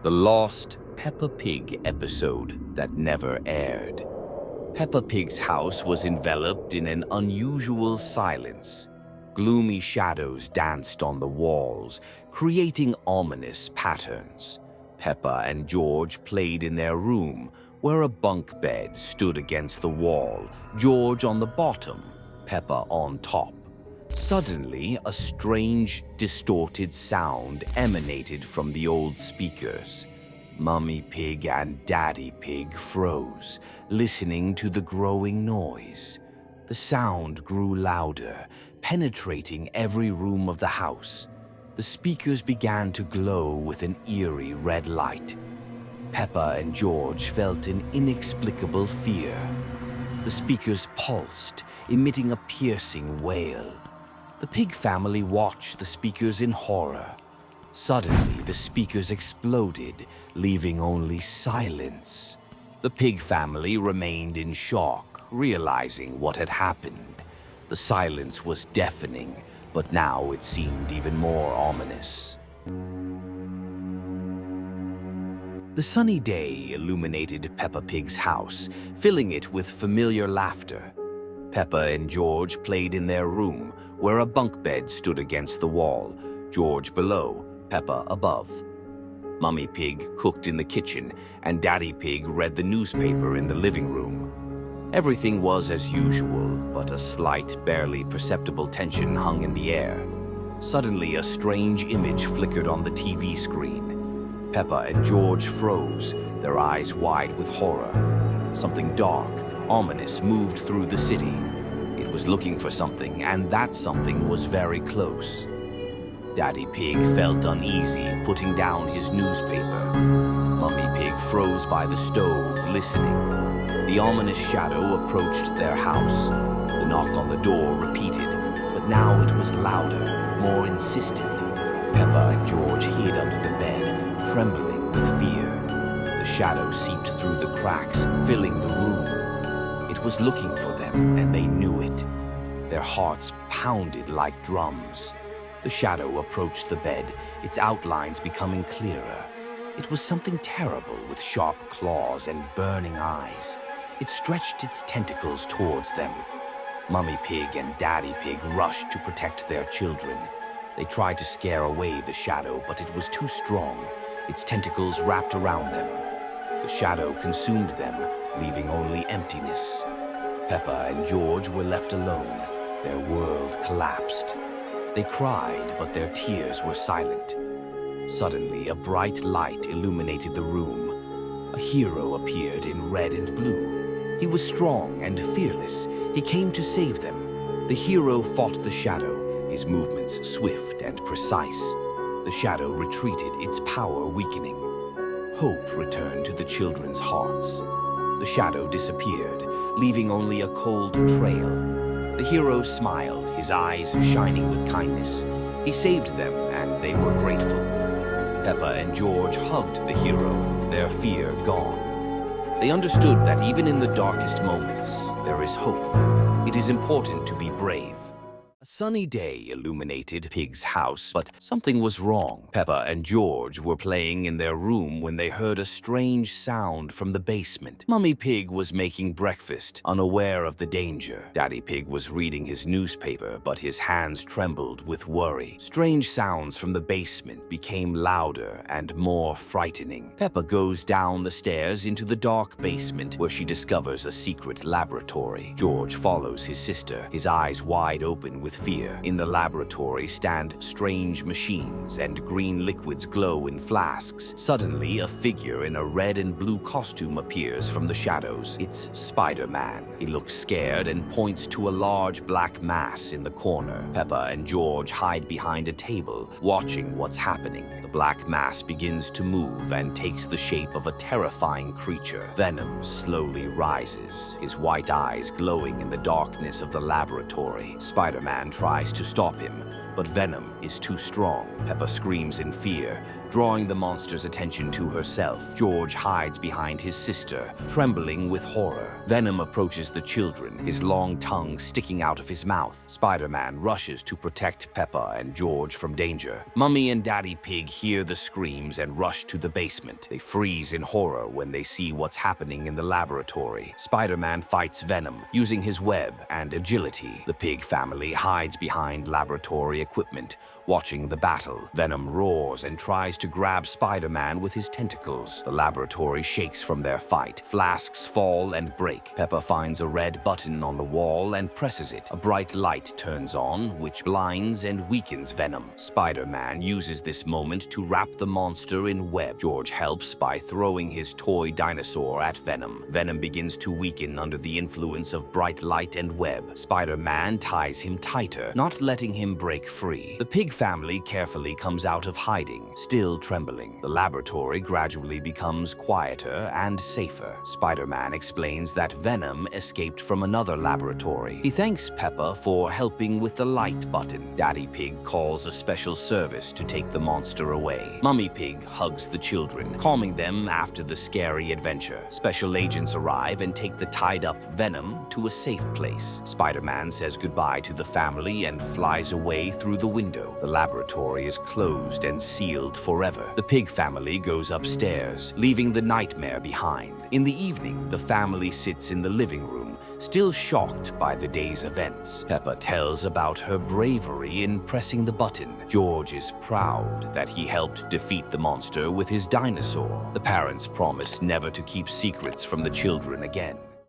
the lost Peppa Pig episode that never aired. Peppa Pig's house was enveloped in an unusual silence. Gloomy shadows danced on the walls, creating ominous patterns. Peppa and George played in their room, where a bunk bed stood against the wall, George on the bottom, Peppa on top. Suddenly, a strange, distorted sound emanated from the old speakers. Mummy Pig and Daddy Pig froze, listening to the growing noise. The sound grew louder, penetrating every room of the house. The speakers began to glow with an eerie red light. Peppa and George felt an inexplicable fear. The speakers pulsed, emitting a piercing wail. The pig family watched the speakers in horror. Suddenly, the speakers exploded, leaving only silence. The pig family remained in shock, realizing what had happened. The silence was deafening, but now it seemed even more ominous. The sunny day illuminated Peppa Pig's house, filling it with familiar laughter. Peppa and George played in their room, where a bunk bed stood against the wall, George below, Peppa above. Mummy Pig cooked in the kitchen, and Daddy Pig read the newspaper in the living room. Everything was as usual, but a slight, barely perceptible tension hung in the air. Suddenly, a strange image flickered on the TV screen. Peppa and George froze, their eyes wide with horror. Something dark, ominous moved through the city. It was looking for something, and that something was very close. Daddy Pig felt uneasy, putting down his newspaper. Mummy Pig froze by the stove, listening. The ominous shadow approached their house. The knock on the door repeated, but now it was louder, more insistent. Peppa and George hid under the bed, trembling with fear. The shadow seeped through the cracks, filling the room. It was looking for them, and they knew it. Their hearts pounded like drums. The shadow approached the bed, its outlines becoming clearer. It was something terrible with sharp claws and burning eyes. It stretched its tentacles towards them. Mummy Pig and Daddy Pig rushed to protect their children. They tried to scare away the shadow, but it was too strong. Its tentacles wrapped around them. The shadow consumed them, leaving only emptiness. Peppa and George were left alone. Their world collapsed. They cried, but their tears were silent. Suddenly, a bright light illuminated the room. A hero appeared in red and blue. He was strong and fearless. He came to save them. The hero fought the shadow, his movements swift and precise. The shadow retreated, its power weakening. Hope returned to the children's hearts. The shadow disappeared, leaving only a cold trail. The hero smiled, his eyes shining with kindness. He saved them, and they were grateful. Peppa and George hugged the hero, their fear gone. They understood that even in the darkest moments, there is hope. It is important to be brave. A sunny day illuminated Pig's house, but something was wrong. Peppa and George were playing in their room when they heard a strange sound from the basement. Mummy Pig was making breakfast, unaware of the danger. Daddy Pig was reading his newspaper, but his hands trembled with worry. Strange sounds from the basement became louder and more frightening. Peppa goes down the stairs into the dark basement, where she discovers a secret laboratory. George follows his sister, his eyes wide open with fear. In the laboratory stand strange machines, and green liquids glow in flasks. Suddenly, a figure in a red and blue costume appears from the shadows. It's Spider-Man. He looks scared and points to a large black mass in the corner. Peppa and George hide behind a table, watching what's happening. The black mass begins to move and takes the shape of a terrifying creature. Venom slowly rises, his white eyes glowing in the darkness of the laboratory. Spider-Man tries to stop him, but Venom is too strong. Peppa screams in fear, drawing the monster's attention to herself. George hides behind his sister, trembling with horror. Venom approaches the children, his long tongue sticking out of his mouth. Spider-Man rushes to protect Peppa and George from danger. Mummy and Daddy Pig hear the screams and rush to the basement. They freeze in horror when they see what's happening in the laboratory. Spider-Man fights Venom, using his web and agility. The Pig family hides behind laboratory equipment, watching the battle. Venom roars and tries to grab Spider-Man with his tentacles. The laboratory shakes from their fight. Flasks fall and break. Peppa finds a red button on the wall and presses it. A bright light turns on, which blinds and weakens Venom. Spider-Man uses this moment to wrap the monster in web. George helps by throwing his toy dinosaur at Venom. Venom begins to weaken under the influence of bright light and web. Spider-Man ties him tighter, not letting him break free. The Pig family carefully comes out of hiding, still trembling. The laboratory gradually becomes quieter and safer. Spider-Man explains that Venom escaped from another laboratory. He thanks Peppa for helping with the light button. Daddy Pig calls a special service to take the monster away. Mummy Pig hugs the children, calming them after the scary adventure. Special agents arrive and take the tied-up Venom to a safe place. Spider-Man says goodbye to the family and flies away through the window. The laboratory is closed and sealed forever. The Pig family goes upstairs, leaving the nightmare behind. In the evening, the family sits in the living room, still shocked by the day's events. Peppa tells about her bravery in pressing the button. George is proud that he helped defeat the monster with his dinosaur. The parents promise never to keep secrets from the children again.